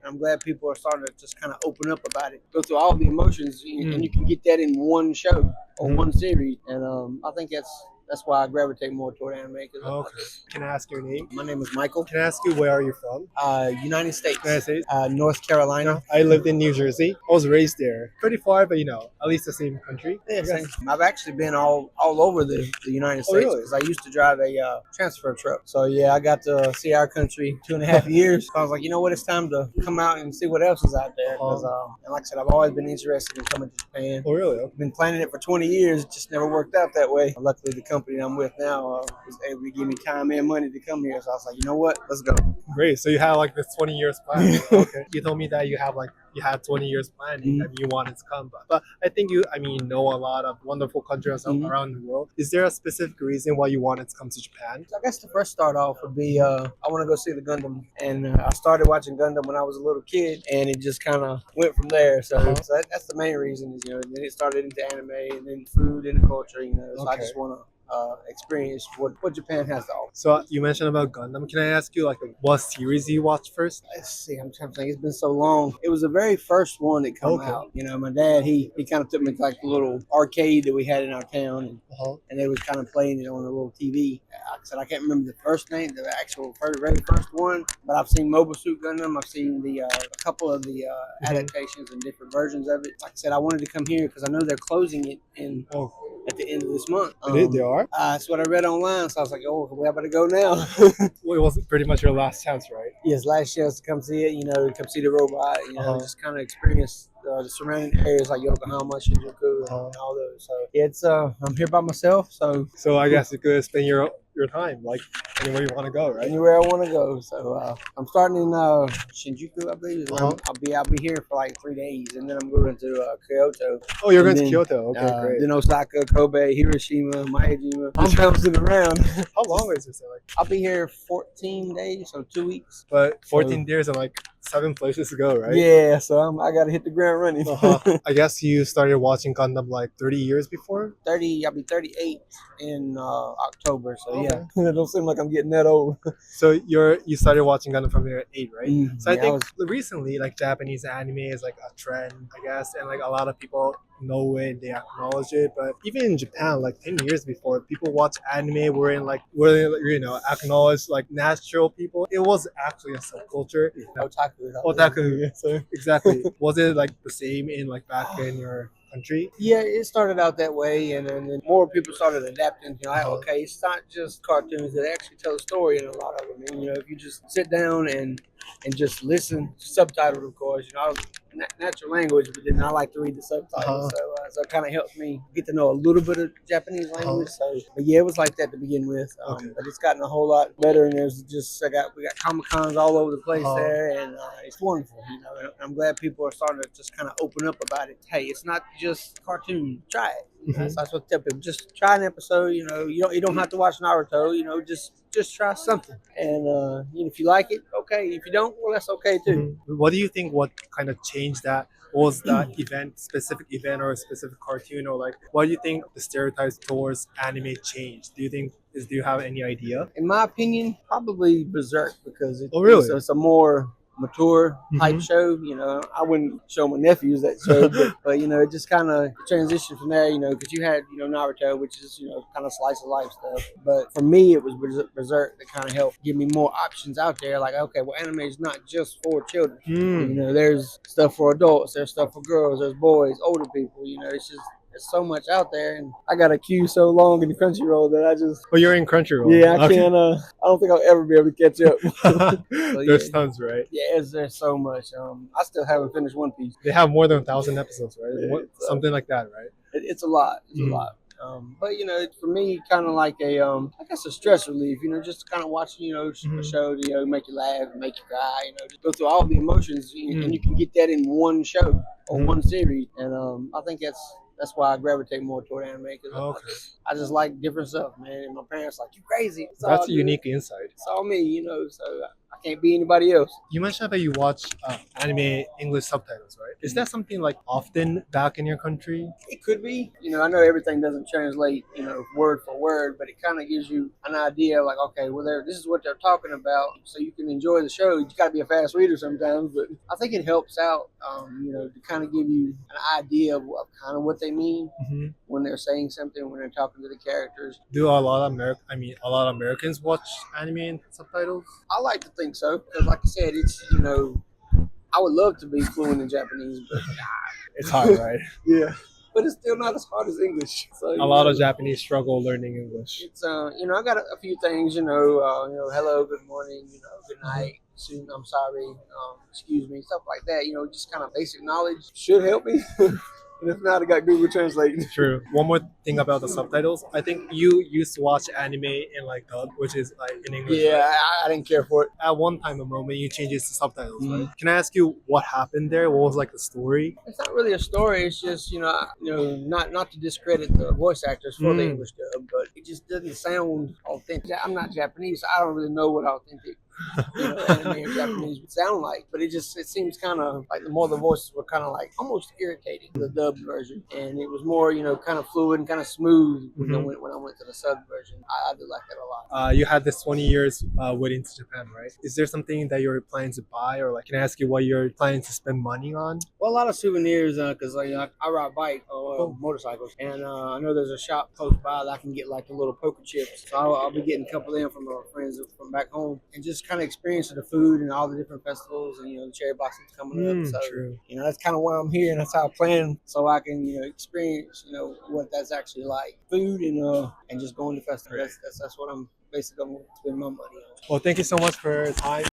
I'm glad people are starting to just kind of open up about it, go through all the emotions, and you can get that in one show or one series. And I think that's why I gravitate more toward anime. Okay. Can I ask your name? My name is Michael. Can I ask you where are you from? United States. United States? North Carolina. I lived in New Jersey. I was raised there. Pretty far, but at least the same country. Yeah, same. I've actually been all over the United States because I used to drive a transfer truck. So yeah, I got to see our country 2.5 years. So I was like, you know what, it's time to come out and see what else is out there. Because and like I said, I've always been interested in coming to Japan. Oh really? I've been planning it for 20 years. It just never worked out that way. Luckily, the company I'm with now was able to give me time and money to come here. So I was like, you know what, let's go. Great. So you had like this 20 years plan. Okay. You told me that you had 20 years planning and you wanted to come. But I think you know a lot of wonderful countries around the world. Is there a specific reason why you wanted to come to Japan? I guess the first start off would be I want to go see the Gundam. And I started watching Gundam when I was a little kid, and it just kind of went from there. So, that's the main reason is, then it started into anime and then food and culture, So I just want to experience what Japan has to offer. So you mentioned about Gundam. Can I ask you what series you watched first? Let's see. I'm trying to think. It's been so long. It was the very first one that came out. My dad he kind of took me to like the little arcade that we had in our town, and they was kind of playing it on a little TV. Like I said, I can't remember the first name, the actual very first one, but I've seen Mobile Suit Gundam. I've seen a couple of the adaptations and different versions of it. Like I said, I wanted to come here because I know they're closing it at the end of this month. They are? That's what I read online, so I was like, oh, we better go now. Well, it was pretty much your last chance, right? Yes, last chance to come see it, come see the robot, just kind of experience the surrounding areas like Yokohama, Shinjuku, and all those. So it's I'm here by myself, so I guess you could spend your time like anywhere you want to go, right? Anywhere I want to go. So I'm starting in Shinjuku, I believe. I'll be here for like 3 days, and then I'm going to Kyoto. Oh, you're going to Kyoto? Okay, great. Then Osaka, Kobe, Hiroshima, Miyajima. I'm bouncing around. How long is this? I'll be here 14 days, so 2 weeks. But 14 days and 7 places to go, right? Yeah, so I got to hit the ground running. I guess you started watching Gundam 30 years before? I'll be 38 in October, so yeah. It don't seem like I'm getting that old. So you started watching Gundam from your 8, right? So I think recently Japanese anime is a trend, I guess, and a lot of people know it and they acknowledge it. But even in Japan, 10 years before, people watch anime were acknowledged natural people. It was actually a subculture. Otaku. Yeah, so exactly. Was it the same in back in your country? Yeah, it started out that way, and then more people started adapting. Okay, it's not just cartoons; they actually tell a story in a lot of them. And if you just sit down and just listen, subtitled, of course. Natural language, but then I like to read the subtitles, so it kind of helps me get to know a little bit of Japanese language. So, but yeah, it was like that to begin with. But it's gotten a whole lot better, and we got Comic-Cons all over the place there, and it's wonderful. And I'm glad people are starting to just kind of open up about it. Hey, it's not just cartoon. Try it. So that's what I tell people. Just try an episode. You don't have to watch Naruto. Just try something, and if you like it, okay. If you don't, well, that's okay too. What do you think? What kind of changed that? Was that specific event or a specific cartoon, or what do you think the stereotypes towards anime changed? Do you have any idea? In my opinion, probably Berserk, because it's a more mature type show. I wouldn't show my nephews that show, but it just kind of transitioned from there, because you had Naruto, which is kind of slice of life stuff, but for me it was Berserk that kind of helped give me more options out there. Okay, well, anime is not just for children. There's stuff for adults, there's stuff for girls, there's boys, older people. It's just there's so much out there, and I got a queue so long in the Crunchyroll that I just... Oh, you're in Crunchyroll? Yeah, I can't, I don't think I'll ever be able to catch up. So, there's tons, right? Yeah, there's so much. I still haven't finished One Piece. They have more than 1,000 episodes, right? Yeah, something like that, right? It's a lot. It's a lot. But for me, kind of like I guess a stress relief. Just kind of watching a show to make you laugh, make you cry. Just go through all the emotions, and you can get that in one show or one series. And I think that's why I gravitate more toward anime, because I just like different stuff, man. And my parents like, you crazy. That's a unique insight. It's all me, so I can't be anybody else. You mentioned that you watch anime English subtitles, right? Is that something like often back in your country? It could be. I know everything doesn't translate, word for word, but it kind of gives you an idea like, okay, well, this is what they're talking about, so you can enjoy the show. You got to be a fast reader sometimes, but I think it helps out, to kind of give you an idea of kind of what they mean when they're saying something, when they're talking to the characters. Do a lot of a lot of Americans watch anime in subtitles? I like to think so, because like I said, it's, I would love to be fluent in Japanese, but It's hard, right? yeah. But it's still not as hard as English. So, A lot of Japanese struggle learning English. It's I got a few things, hello, good morning, good night, soon, I'm sorry, excuse me, stuff like that. Just kind of basic knowledge should help me. And if not, I got Google Translate. True. One more thing about the subtitles. I think you used to watch anime in like dub, which is like in English. Yeah, Right? I didn't care for it. At one time, a moment, you changed it to subtitles, right? Can I ask you what happened there? What was like the story? It's not really a story. It's just not to discredit the voice actors for the English dub, but it just doesn't sound authentic. I'm not Japanese, so I don't really know what authentic anime or Japanese would sound like, but it seems kind of like the more the voices were kind of like almost irritating, the dubbed version, and it was more kind of fluid and kind of smooth when I went to the sub version. I do like that a lot. You had this 20 years waiting to Japan, right? Is there something that you're planning to buy, or like can I ask you what you're planning to spend money on? Well, a lot of souvenirs because I ride bike or motorcycles, and I know there's a shop close by that I can get like the little poker chips. So I'll be getting a couple of them from friends from back home, and just kind of experiencing the food and all the different festivals and the cherry blossoms coming up. So True. that's kind of why I'm here, and that's how I plan, so I can experience what that's actually like, food and just going to festivals. That's what I'm basically going to spend my money on. Well, thank you so much for your time.